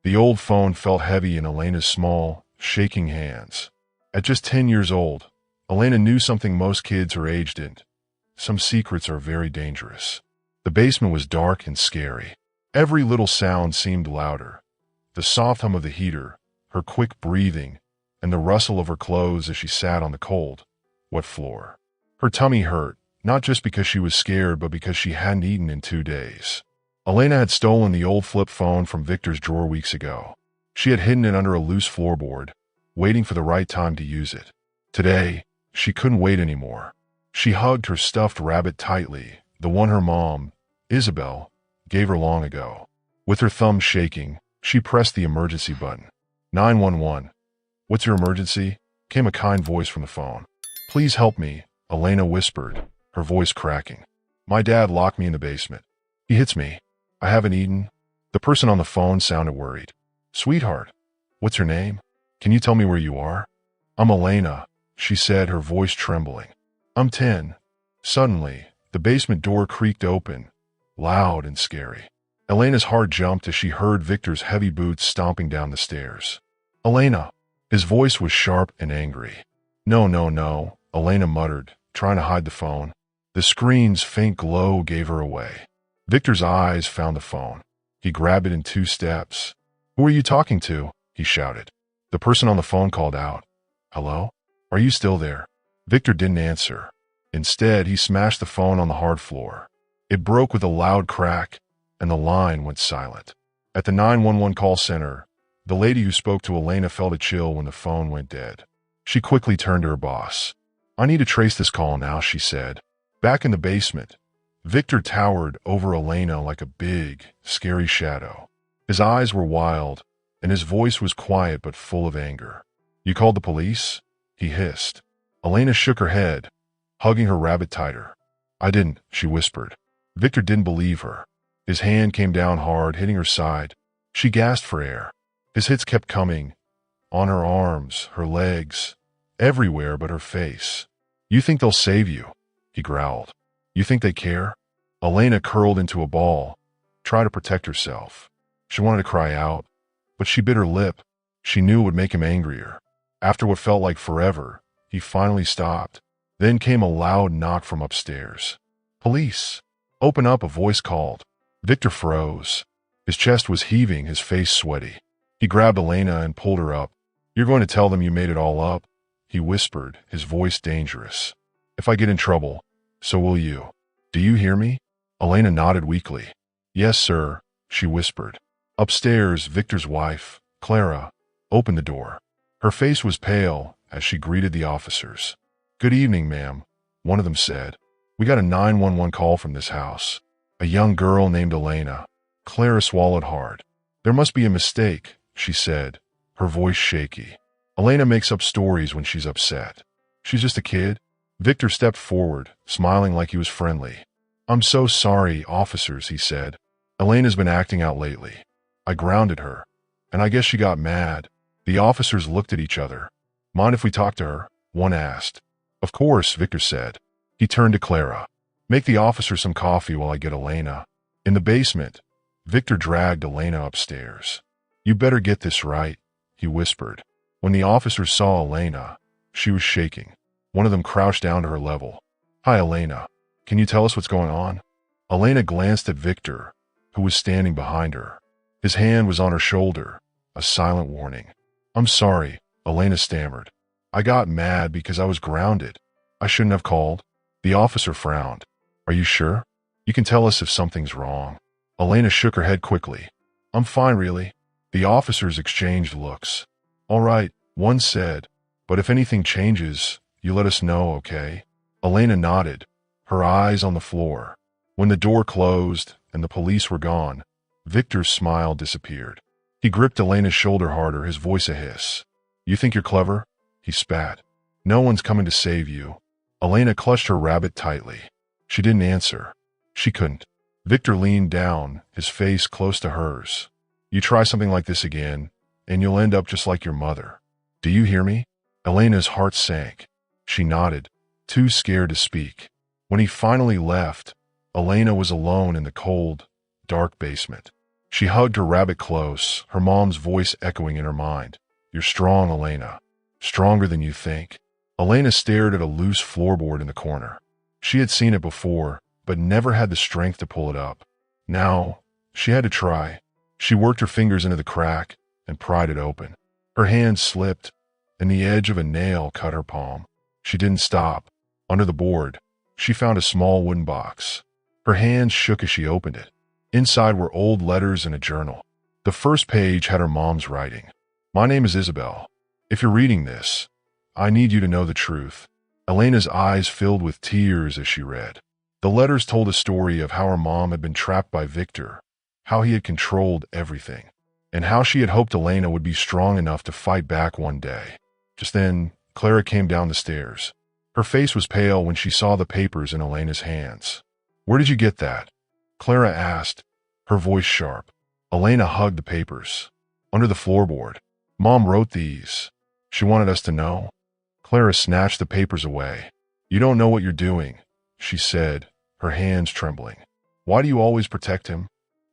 The old phone felt heavy in Elena's small, shaking hands. At just 10 years old, Elena knew something most kids her age didn't. Some secrets are very dangerous. The basement was dark and scary. Every little sound seemed louder. The soft hum of the heater, her quick breathing, and the rustle of her clothes as she sat on the cold, wet floor. Her tummy hurt, not just because she was scared, but because she hadn't eaten in 2 days. Elena had stolen the old flip phone from Victor's drawer weeks ago. She had hidden it under a loose floorboard, waiting for the right time to use it. Today, she couldn't wait anymore. She hugged her stuffed rabbit tightly, the one her mom, Isabel, gave her long ago. With her thumb shaking, she pressed the emergency button. 911. What's your emergency? Came a kind voice from the phone. Please help me, Elena whispered, her voice cracking. My dad locked me in the basement. He hits me. I haven't eaten. The person on the phone sounded worried. Sweetheart, what's your name? Can you tell me where you are? I'm Elena, she said, her voice trembling. I'm 10. Suddenly, the basement door creaked open, loud and scary. Elena's heart jumped as she heard Victor's heavy boots stomping down the stairs. Elena. His voice was sharp and angry. No, no, no, Elena muttered, trying to hide the phone. The screen's faint glow gave her away. Victor's eyes found the phone. He grabbed it in 2 steps. Who are you talking to? He shouted. The person on the phone called out. Hello? Are you still there? Victor didn't answer. Instead, he smashed the phone on the hard floor. It broke with a loud crack, and the line went silent. At the 911 call center, the lady who spoke to Elena felt a chill when the phone went dead. She quickly turned to her boss. I need to trace this call now, she said. Back in the basement, Victor towered over Elena like a big, scary shadow. His eyes were wild, and his voice was quiet but full of anger. You called the police? He hissed. Elena shook her head, hugging her rabbit tighter. I didn't, she whispered. Victor didn't believe her. His hand came down hard, hitting her side. She gasped for air. His hits kept coming, on her arms, her legs, everywhere but her face. You think they'll save you? He growled. You think they care? Elena curled into a ball, tried to protect herself. She wanted to cry out, but she bit her lip. She knew it would make him angrier. After what felt like forever, he finally stopped. Then came a loud knock from upstairs. Police! Open up, a voice called. Victor froze. His chest was heaving, his face sweaty. He grabbed Elena and pulled her up. You're going to tell them you made it all up? He whispered, his voice dangerous. If I get in trouble, so will you. Do you hear me? Elena nodded weakly. Yes, sir, she whispered. Upstairs, Victor's wife, Clara, opened the door. Her face was pale as she greeted the officers. Good evening, ma'am, one of them said. We got a 911 call from this house. A young girl named Elena. Clara swallowed hard. There must be a mistake, she said, her voice shaky. Elena makes up stories when she's upset. She's just a kid. Victor stepped forward, smiling like he was friendly. I'm so sorry, officers, he said. Elena's been acting out lately. I grounded her, and I guess she got mad. The officers looked at each other. Mind if we talk to her? One asked. Of course, Victor said. He turned to Clara. Make the officer some coffee while I get Elena. In the basement, Victor dragged Elena upstairs. You better get this right, he whispered. When the officers saw Elena, she was shaking. One of them crouched down to her level. Hi, Elena. Can you tell us what's going on? Elena glanced at Victor, who was standing behind her. His hand was on her shoulder, a silent warning. I'm sorry, Elena stammered. I got mad because I was grounded. I shouldn't have called. The officer frowned. Are you sure? You can tell us if something's wrong. Elena shook her head quickly. I'm fine, really. The officers exchanged looks. All right, one said, but if anything changes, you let us know, okay? Elena nodded, her eyes on the floor. When the door closed and the police were gone, Victor's smile disappeared. He gripped Elena's shoulder harder, his voice a hiss. You think you're clever? He spat. No one's coming to save you. Elena clutched her rabbit tightly. She didn't answer. She couldn't. Victor leaned down, his face close to hers. You try something like this again, and you'll end up just like your mother. Do you hear me? Elena's heart sank. She nodded, too scared to speak. When he finally left, Elena was alone in the cold, dark basement. She hugged her rabbit close, her mom's voice echoing in her mind. You're strong, Elena. Stronger than you think. Elena stared at a loose floorboard in the corner. She had seen it before, but never had the strength to pull it up. Now, she had to try. She worked her fingers into the crack and pried it open. Her hand slipped, and the edge of a nail cut her palm. She didn't stop. Under the board, she found a small wooden box. Her hands shook as she opened it. Inside were old letters and a journal. The first page had her mom's writing. My name is Isabel. If you're reading this, I need you to know the truth. Elena's eyes filled with tears as she read. The letters told a story of how her mom had been trapped by Victor, how he had controlled everything, and how she had hoped Elena would be strong enough to fight back one day. Just then, Clara came down the stairs. Her face was pale when she saw the papers in Elena's hands. Where did you get that? Clara asked, her voice sharp. Elena hugged the papers. Under the floorboard. Mom wrote these. She wanted us to know. Clara snatched the papers away. You don't know what you're doing, she said, her hands trembling. Why do you always protect him?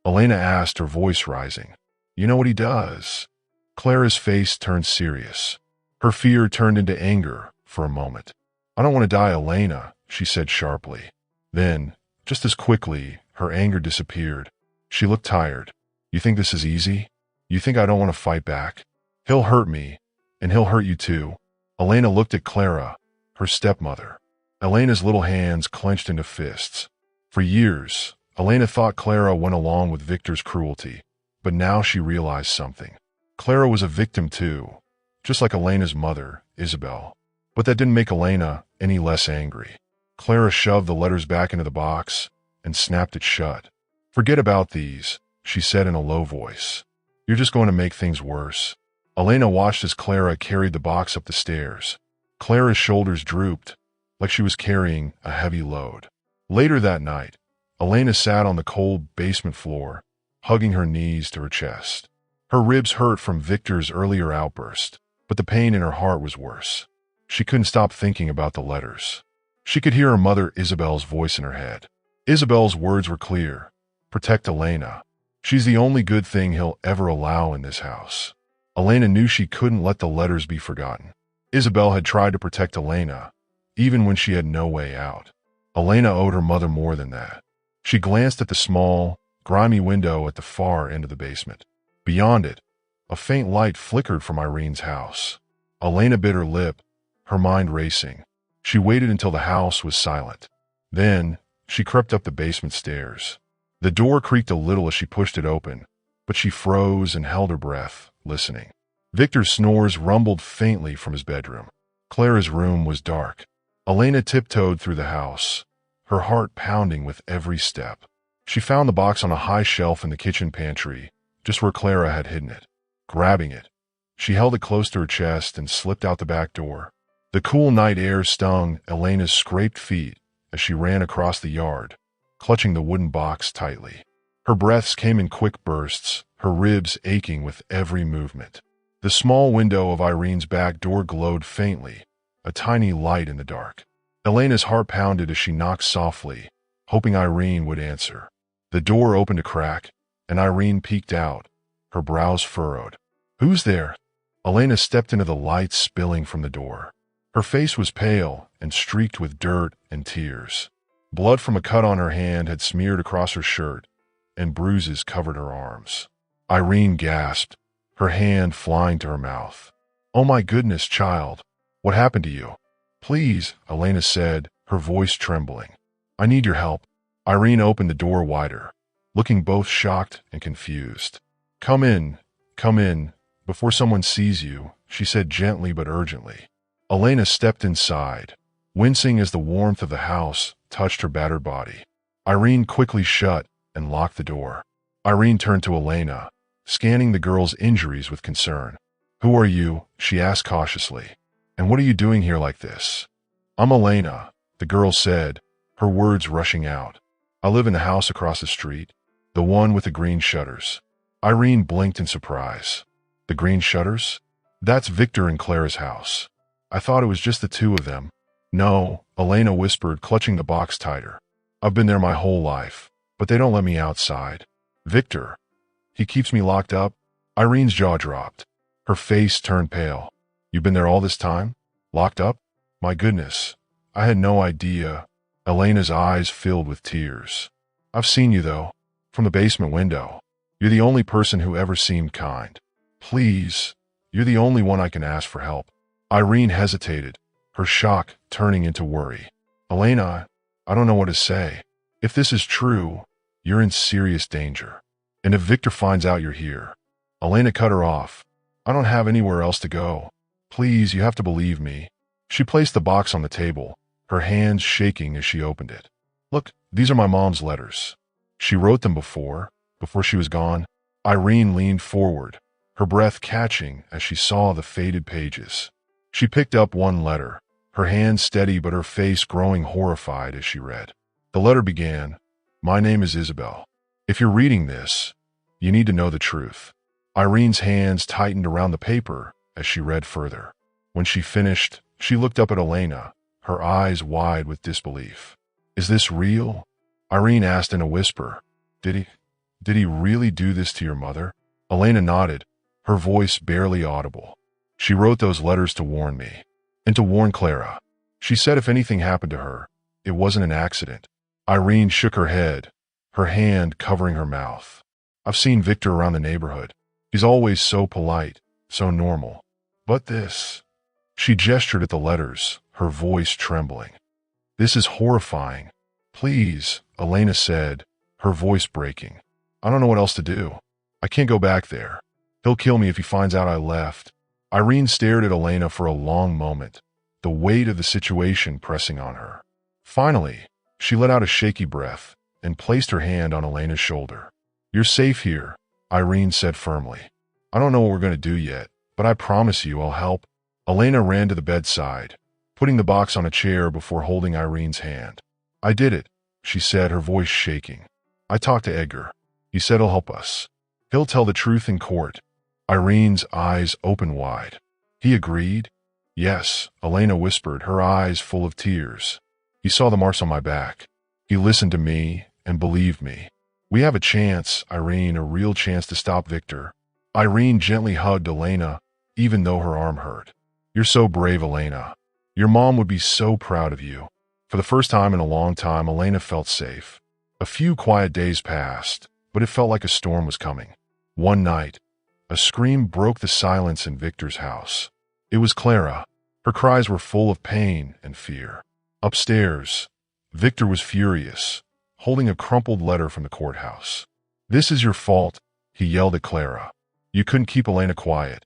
Elena asked, her voice rising. You know what he does. Clara's face turned serious. Her fear turned into anger for a moment. I don't want to die, Elena, she said sharply. Then, just as quickly, her anger disappeared. She looked tired. You think this is easy? You think I don't want to fight back? He'll hurt me, and he'll hurt you too. Elena looked at Clara, her stepmother. Elena's little hands clenched into fists. For years, Elena thought Clara went along with Victor's cruelty, but now she realized something. Clara was a victim too, just like Elena's mother, Isabel. But that didn't make Elena any less angry. Clara shoved the letters back into the box and snapped it shut. Forget about these, she said in a low voice. You're just going to make things worse. Elena watched as Clara carried the box up the stairs. Clara's shoulders drooped, like she was carrying a heavy load. Later that night, Elena sat on the cold basement floor, hugging her knees to her chest. Her ribs hurt from Victor's earlier outburst, but the pain in her heart was worse. She couldn't stop thinking about the letters. She could hear her mother Isabel's voice in her head. Isabel's words were clear. Protect Elena. She's the only good thing he'll ever allow in this house. Elena knew she couldn't let the letters be forgotten. Isabel had tried to protect Elena, even when she had no way out. Elena owed her mother more than that. She glanced at the small, grimy window at the far end of the basement. Beyond it, a faint light flickered from Irene's house. Elena bit her lip, her mind racing. She waited until the house was silent. Then, she crept up the basement stairs. The door creaked a little as she pushed it open, but she froze and held her breath, listening. Victor's snores rumbled faintly from his bedroom. Clara's room was dark. Elena tiptoed through the house, her heart pounding with every step. She found the box on a high shelf in the kitchen pantry, just where Clara had hidden it. Grabbing it, she held it close to her chest and slipped out the back door. The cool night air stung Elena's scraped feet as she ran across the yard, clutching the wooden box tightly. Her breaths came in quick bursts, her ribs aching with every movement. The small window of Irene's back door glowed faintly, a tiny light in the dark. Elena's heart pounded as she knocked softly, hoping Irene would answer. The door opened a crack, and Irene peeked out, her brows furrowed. Who's there? Elena stepped into the light spilling from the door. Her face was pale and streaked with dirt and tears. Blood from a cut on her hand had smeared across her shirt, and bruises covered her arms. Irene gasped, her hand flying to her mouth. Oh my goodness, child. What happened to you? Please, Elena said, her voice trembling. I need your help. Irene opened the door wider, looking both shocked and confused. Come in, before someone sees you, she said gently but urgently. Elena stepped inside, wincing as the warmth of the house touched her battered body. Irene quickly shut and locked the door. Irene turned to Elena, scanning the girl's injuries with concern. Who are you? She asked cautiously. And what are you doing here like this? I'm Elena, the girl said, her words rushing out. I live in the house across the street, the one with the green shutters. Irene blinked in surprise. The green shutters? That's Victor and Clara's house. I thought it was just the two of them. No, Elena whispered, clutching the box tighter. I've been there my whole life, but they don't let me outside. Victor. He keeps me locked up? Irene's jaw dropped. Her face turned pale. You've been there all this time? Locked up? My goodness. I had no idea. Elena's eyes filled with tears. I've seen you, though, from the basement window. You're the only person who ever seemed kind. Please, you're the only one I can ask for help. Irene hesitated, her shock turning into worry. Elena, I don't know what to say. If this is true, you're in serious danger. And if Victor finds out you're here. Elena cut her off. I don't have anywhere else to go. Please, you have to believe me. She placed the box on the table, her hands shaking as she opened it. Look, these are my mom's letters. She wrote them before she was gone. Irene leaned forward, her breath catching as she saw the faded pages. She picked up one letter, her hand steady but her face growing horrified as she read. The letter began, My name is Isabel. If you're reading this, you need to know the truth. Irene's hands tightened around the paper as she read further. When she finished, she looked up at Elena, her eyes wide with disbelief. Is this real? Irene asked in a whisper. Did he really do this to your mother? Elena nodded, her voice barely audible. She wrote those letters to warn me, and to warn Clara. She said if anything happened to her, it wasn't an accident. Irene shook her head, her hand covering her mouth. I've seen Victor around the neighborhood. He's always so polite, so normal. But this... She gestured at the letters, her voice trembling. This is horrifying. Please, Elena said, her voice breaking. I don't know what else to do. I can't go back there. He'll kill me if he finds out I left. Irene stared at Elena for a long moment, the weight of the situation pressing on her. Finally, she let out a shaky breath and placed her hand on Elena's shoulder. You're safe here, Irene said firmly. I don't know what we're going to do yet, but I promise you I'll help. Elena ran to the bedside, putting the box on a chair before holding Irene's hand. I did it, she said, her voice shaking. I talked to Edgar. He said he'll help us. He'll tell the truth in court. Irene's eyes opened wide. He agreed? Yes, Elena whispered, her eyes full of tears. He saw the marks on my back. He listened to me and believed me. We have a chance, Irene, a real chance to stop Victor. Irene gently hugged Elena, even though her arm hurt. You're so brave, Elena. Your mom would be so proud of you. For the first time in a long time, Elena felt safe. A few quiet days passed, but it felt like a storm was coming. One night, a scream broke the silence in Victor's house. It was Clara. Her cries were full of pain and fear. Upstairs, Victor was furious, holding a crumpled letter from the courthouse. This is your fault, he yelled at Clara. You couldn't keep Elena quiet.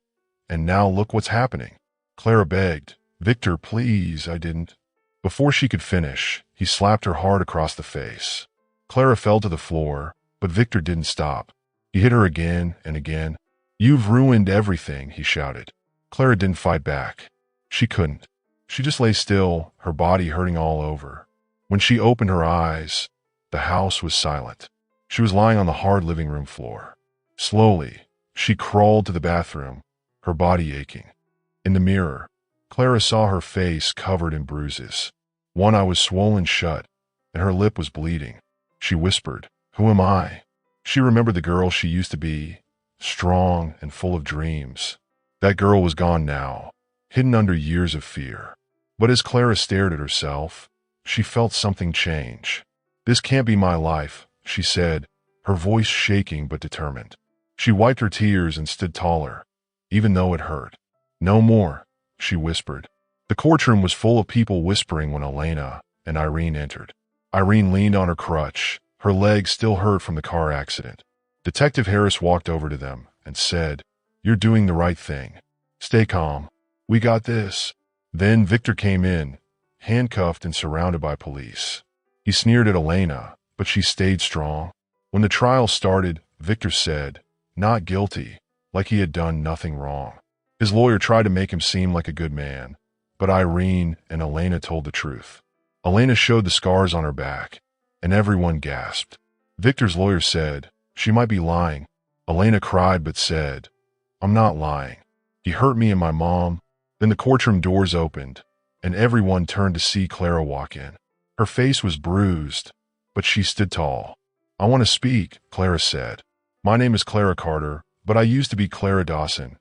And now look what's happening. Clara begged, Victor, please, I didn't. Before she could finish, he slapped her hard across the face. Clara fell to the floor, but Victor didn't stop. He hit her again and again. You've ruined everything, he shouted. Clara didn't fight back. She couldn't. She just lay still, her body hurting all over. When she opened her eyes, the house was silent. She was lying on the hard living room floor. Slowly, she crawled to the bathroom, her body aching. In the mirror, Clara saw her face covered in bruises. One eye was swollen shut, and her lip was bleeding. She whispered, Who am I? She remembered the girl she used to be, strong and full of dreams. That girl was gone now, hidden under years of fear. But as Clara stared at herself, she felt something change. This can't be my life, she said, her voice shaking but determined. She wiped her tears and stood taller, even though it hurt. No more, she whispered. The courtroom was full of people whispering when Elena and Irene entered. Irene leaned on her crutch, her leg still hurt from the car accident. Detective Harris walked over to them and said, You're doing the right thing. Stay calm. We got this. Then Victor came in, handcuffed and surrounded by police. He sneered at Elena, but she stayed strong. When the trial started, Victor said, Not guilty, like he had done nothing wrong. His lawyer tried to make him seem like a good man, but Irene and Elena told the truth. Elena showed the scars on her back, and everyone gasped. Victor's lawyer said, She might be lying. Elena cried but said, I'm not lying. He hurt me and my mom. Then the courtroom doors opened, and everyone turned to see Clara walk in. Her face was bruised, but she stood tall. I want to speak, Clara said. My name is Clara Carter, but I used to be Clara Dawson,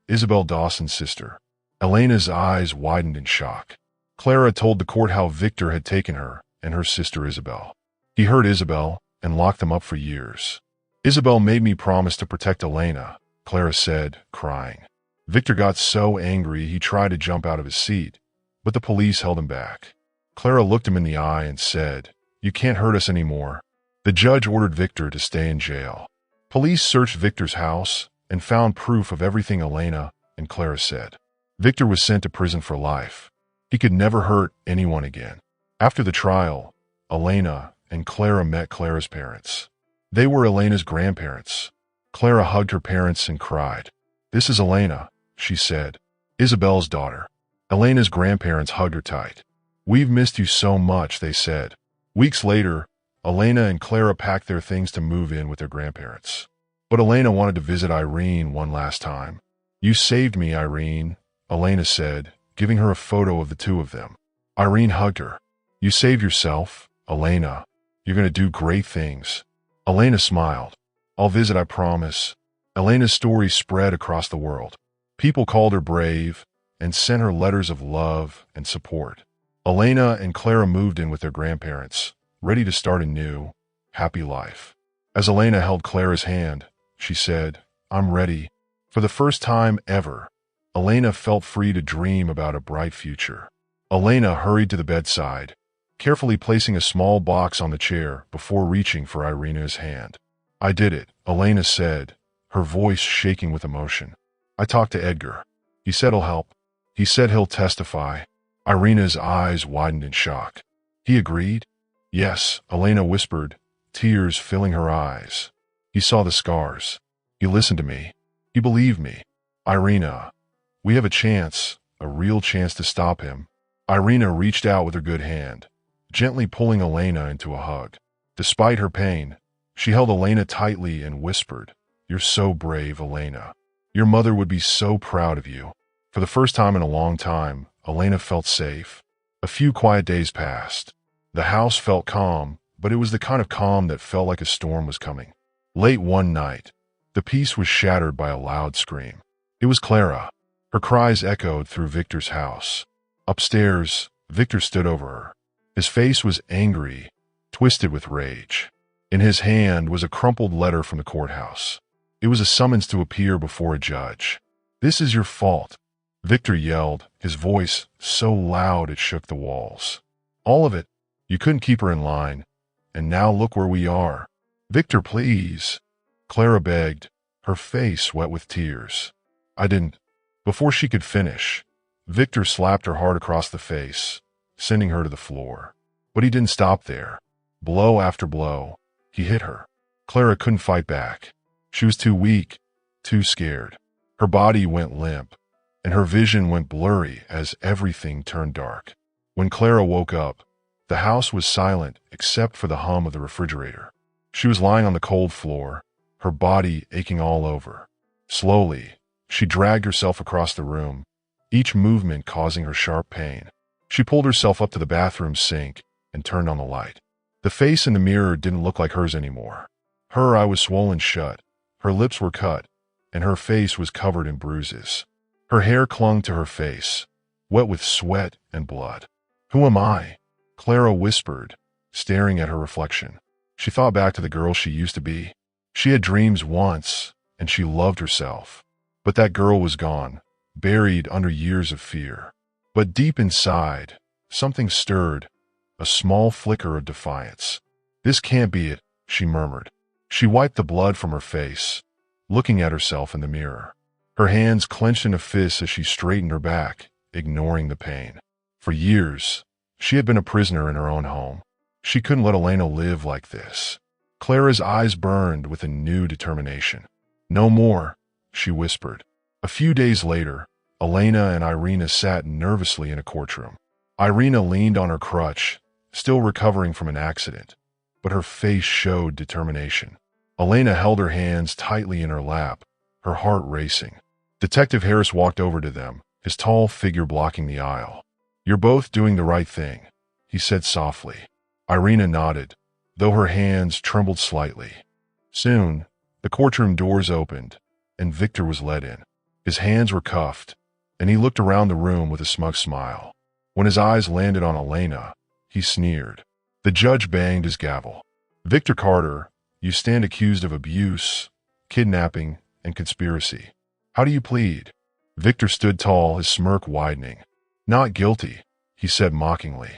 Isabel Dawson's sister. Elena's eyes widened in shock. Clara told the court how Victor had taken her and her sister Isabel. He hurt Isabel and locked them up for years. Isabel made me promise to protect Elena, Clara said, crying. Victor got so angry he tried to jump out of his seat, but the police held him back. Clara looked him in the eye and said, "You can't hurt us anymore." The judge ordered Victor to stay in jail. Police searched Victor's house and found proof of everything Elena and Clara said. Victor was sent to prison for life. He could never hurt anyone again. After the trial, Elena and Clara met Clara's parents. They were Elena's grandparents. Clara hugged her parents and cried. "This is Elena," she said, "Isabel's daughter." Elena's grandparents hugged her tight. "We've missed you so much," they said. Weeks later, Elena and Clara packed their things to move in with their grandparents. But Elena wanted to visit Irene one last time. "You saved me, Irene," Elena said, giving her a photo of the two of them. Irene hugged her. "You saved yourself, Elena. You're going to do great things." Elena smiled. "I'll visit, I promise." Elena's story spread across the world. People called her brave and sent her letters of love and support. Elena and Clara moved in with their grandparents, ready to start a new, happy life. As Elena held Clara's hand, she said, "I'm ready." For the first time ever, Elena felt free to dream about a bright future. Elena hurried to the bedside, carefully placing a small box on the chair before reaching for Irina's hand. "I did it," Elena said, her voice shaking with emotion. "I talked to Edgar. He said he'll help. He said he'll testify." Irina's eyes widened in shock. "He agreed?" "Yes," Elena whispered, tears filling her eyes. "He saw the scars. He listened to me. He believed me. Irina, we have a chance, a real chance to stop him." Irina reached out with her good hand, gently pulling Elena into a hug. Despite her pain, she held Elena tightly and whispered, "You're so brave, Elena. Your mother would be so proud of you." For the first time in a long time, Elena felt safe. A few quiet days passed. The house felt calm, but it was the kind of calm that felt like a storm was coming. Late one night, the peace was shattered by a loud scream. It was Clara. Her cries echoed through Victor's house. Upstairs, Victor stood over her. His face was angry, twisted with rage. In his hand was a crumpled letter from the courthouse. It was a summons to appear before a judge. "This is your fault," Victor yelled, his voice so loud it shook the walls. "All of it. You couldn't keep her in line. And now look where we are." "Victor, please," Clara begged, her face wet with tears. "I didn't." Before she could finish, Victor slapped her hard across the face, sending her to the floor. But he didn't stop there. Blow after blow, he hit her. Clara couldn't fight back. She was too weak, too scared. Her body went limp, and her vision went blurry as everything turned dark. When Clara woke up, the house was silent except for the hum of the refrigerator. She was lying on the cold floor, her body aching all over. Slowly, she dragged herself across the room, each movement causing her sharp pain. She pulled herself up to the bathroom sink and turned on the light. The face in the mirror didn't look like hers anymore. Her eye was swollen shut, her lips were cut, and her face was covered in bruises. Her hair clung to her face, wet with sweat and blood. "Who am I?" Clara whispered, staring at her reflection. She thought back to the girl she used to be. She had dreams once, and she loved herself. But that girl was gone, buried under years of fear. But deep inside, something stirred, a small flicker of defiance. "This can't be it," she murmured. She wiped the blood from her face, looking at herself in the mirror. Her hands clenched in a fist as she straightened her back, ignoring the pain. For years, she had been a prisoner in her own home. She couldn't let Elena live like this. Clara's eyes burned with a new determination. "No more," she whispered. A few days later, Elena and Irina sat nervously in a courtroom. Irina leaned on her crutch, still recovering from an accident, but her face showed determination. Elena held her hands tightly in her lap, her heart racing. Detective Harris walked over to them, his tall figure blocking the aisle. "You're both doing the right thing," he said softly. Irina nodded, though her hands trembled slightly. Soon, The courtroom doors opened, and Victor was led in. His hands were cuffed, and he looked around the room with a smug smile. When his eyes landed on Elena, he sneered. The judge banged his gavel. "Victor Carter, you stand accused of abuse, kidnapping, and conspiracy. How do you plead?" Victor stood tall, his smirk widening. "Not guilty," he said mockingly.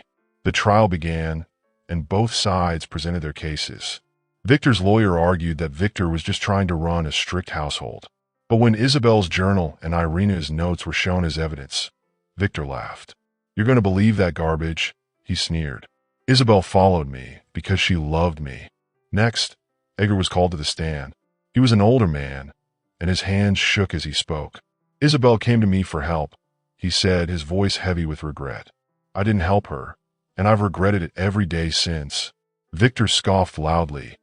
The trial began, and both sides presented their cases. Victor's lawyer argued that Victor was just trying to run a strict household. But when Isabel's journal and Irina's notes were shown as evidence, Victor laughed. "You're going to believe that garbage?" he sneered. "Isabel followed me because she loved me." Next, Edgar was called to the stand. He was an older man, and his hands shook as he spoke. "Isabel came to me for help," he said, his voice heavy with regret. "I didn't help her, and I've regretted it every day since." Victor scoffed loudly,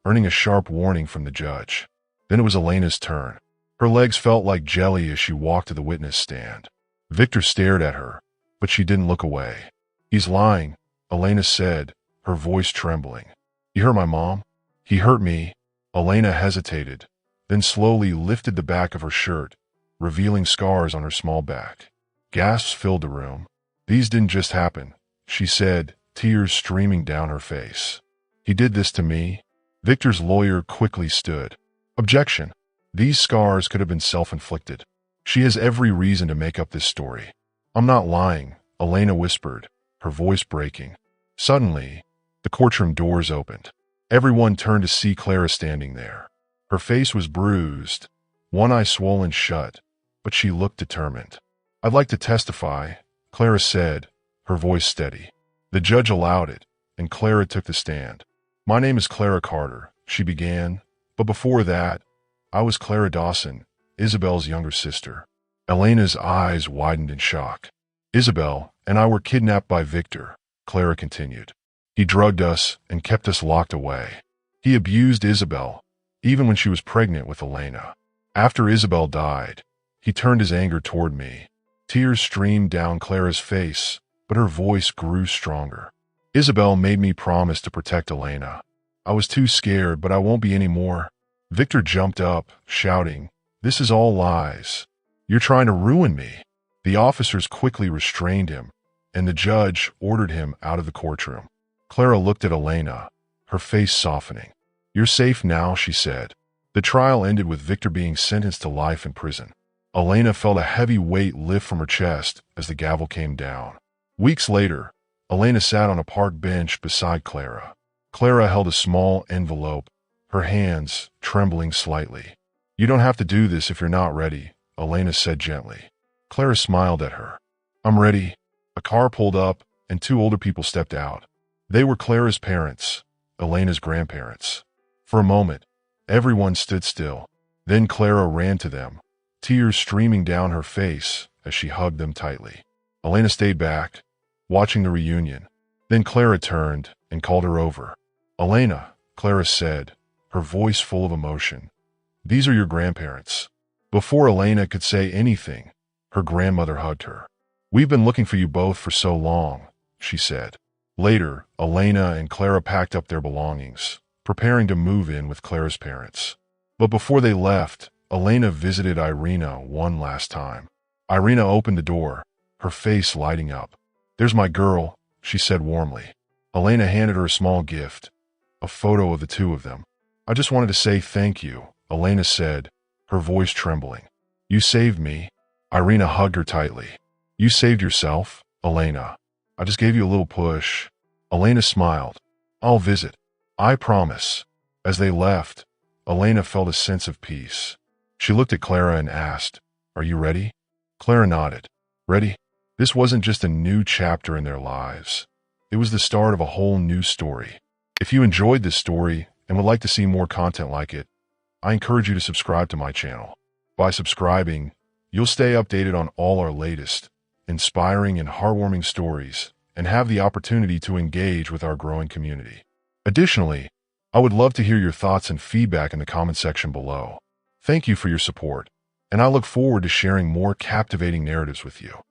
earning a sharp warning from the judge. Then it was Elena's turn. Her legs felt like jelly as she walked to the witness stand. Victor stared at her, but she didn't look away. "He's lying," Elena said, her voice trembling. "You hurt my mom?" "He hurt me." Elena hesitated, then slowly lifted the back of her shirt, revealing scars on her small back. Gasps filled the room. "These didn't just happen," she said, tears streaming down her face. "He did this to me." Victor's lawyer quickly stood. "Objection. These scars could have been self-inflicted. She has every reason to make up this story." "I'm not lying," Elena whispered, her voice breaking. Suddenly, the courtroom doors opened. Everyone turned to see Clara standing there. Her face was bruised, one eye swollen shut, but she looked determined. "I'd like to testify," Clara said, her voice steady. The judge allowed it, and Clara took the stand. "My name is Clara Carter," she began, "but before that, I was Clara Dawson, Isabel's younger sister." Elena's eyes widened in shock. "Isabel and I were kidnapped by Victor," Clara continued. "He drugged us and kept us locked away. He abused Isabel, even when she was pregnant with Elena. After Isabel died, he turned his anger toward me." Tears streamed down Clara's face, but her voice grew stronger. "Isabel made me promise to protect Elena. I was too scared, but I won't be anymore." Victor jumped up, shouting, "This is all lies. You're trying to ruin me." The officers quickly restrained him, and the judge ordered him out of the courtroom. Clara looked at Elena, her face softening. "You're safe now," she said. The trial ended with Victor being sentenced to life in prison. Elena felt a heavy weight lift from her chest as the gavel came down. Weeks later, Elena sat on a park bench beside Clara. Clara held a small envelope, her hands trembling slightly. "You don't have to do this if you're not ready," Elena said gently. Clara smiled at her. "I'm ready." A car pulled up, and two older people stepped out. They were Clara's parents, Elena's grandparents. For a moment, everyone stood still. Then Clara ran to them, tears streaming down her face as she hugged them tightly. Elena stayed back, watching the reunion. Then Clara turned and called her over. "Elena," Clara said, her voice full of emotion, "these are your grandparents." Before Elena could say anything, her grandmother hugged her. "We've been looking for you both for so long," she said. Later, Elena and Clara packed up their belongings, preparing to move in with Clara's parents. But before they left, Elena visited Irina one last time. Irina opened the door, her face lighting up. "There's my girl," she said warmly. Elena handed her a small gift, a photo of the two of them. "I just wanted to say thank you," Elena said, her voice trembling. "You saved me." Irina hugged her tightly. "You saved yourself, Elena. I just gave you a little push." Elena smiled. "I'll visit. I promise." As they left, Elena felt a sense of peace. She looked at Clara and asked, "Are you ready?" Clara nodded. "Ready?" This wasn't just a new chapter in their lives. It was the start of a whole new story. If you enjoyed this story and would like to see more content like it, I encourage you to subscribe to my channel. By subscribing, you'll stay updated on all our latest, inspiring and heartwarming stories, and have the opportunity to engage with our growing community. Additionally, I would love to hear your thoughts and feedback in the comment section below. Thank you for your support, and I look forward to sharing more captivating narratives with you.